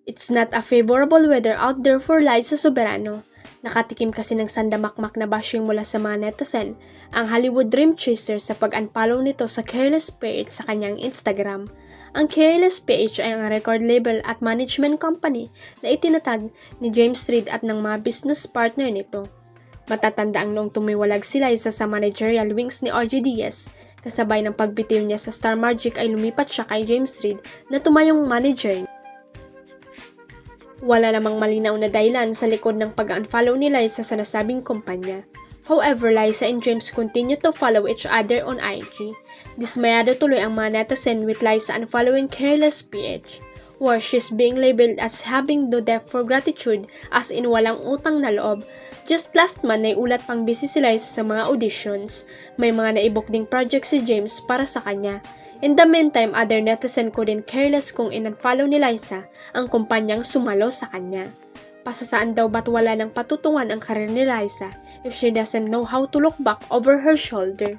It's not a favorable weather out there for Liza Soberano. Nakatikim kasi ng sandamakmak na bashing mula sa mga netizen ang Hollywood Dream Chaser sa pag-unfollow nito sa Careless PH sa kanyang Instagram. Ang Careless PH ay ang record label at management company na itinatag ni James Reid at ng mga business partner nito. Matatanda ang noong tumiwalag si Liza sa managerial wings ni RJ Diaz, kasabay ng pagbitiw niya sa Star Magic ay lumipat siya kay James Reid na tumayong manager. Wala namang malinaw na dahilan sa likod ng pag-unfollow ni Liza sa nasabing kumpanya. However, Liza and James continue to follow each other on IG. Dismayado tuloy ang mga netizen with Liza unfollowing Careless PH, where she's being labeled as having no depth for gratitude, as in walang utang na loob. Just last month ay ulat pang busy si Liza sa mga auditions. May mga naibok ding project si James para sa kanya. In the meantime, other netizen couldn't care less kung in-unfollow ni Liza ang kumpanyang sumalo sa kanya. Pasasaan daw ba't wala nang patutungan ang karir ni Liza if she doesn't know how to look back over her shoulder?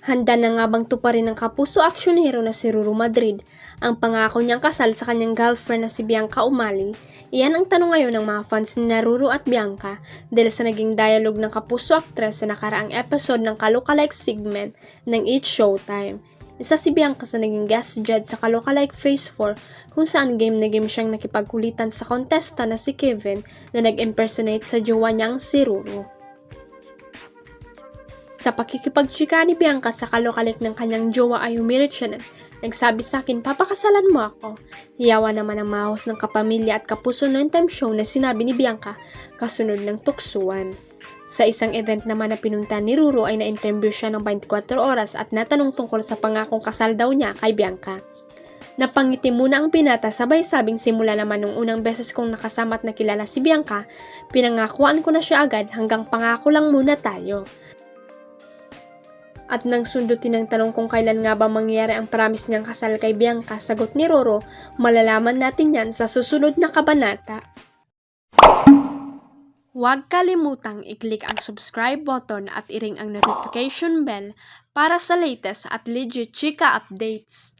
Handa na nga bang tuparin ng kapuso action hero na si Ruru Madrid ang pangako niyang kasal sa kanyang girlfriend na si Bianca Umali? Iyan ang tanong ngayon ng mga fans ni Ruru at Bianca dahil sa naging dialogue ng kapuso actress sa nakaraang episode ng Kalokalike segment ng It's Showtime. Isa si Bianca sa naging guest judge sa Kalokalike Phase 4 kung saan game na game siyang nakipagkulitan sa contestant na si Kevin na nag-impersonate sa jowa niyang si Ruru. Sa pakikipagchika ni Bianca sa Kalokalike ng kanyang jowa ay humirit siya na nagsabi sa akin, papakasalan mo ako. Hiyawa naman ang mahos ng kapamilya at kapuso ng time show na sinabi ni Bianca kasunod ng tuksuan. Sa isang event naman na pinunta ni Ruru ay na-interview siya ng 24 oras at natanong tungkol sa pangakong kasal daw niya kay Bianca. Napangiti muna ang binata sabay sabing simula naman nung unang beses kong nakasama at nakilala si Bianca, pinangakuan ko na siya agad hanggang pangako lang muna tayo. At nang sundutin ng tanong kung kailan nga ba mangyari ang promise niyang kasal kay Bianca, sagot ni Roro, malalaman natin yan sa susunod na kabanata. Huwag kalimutang i-click ang subscribe button at i-ring ang notification bell para sa latest at legit chika updates.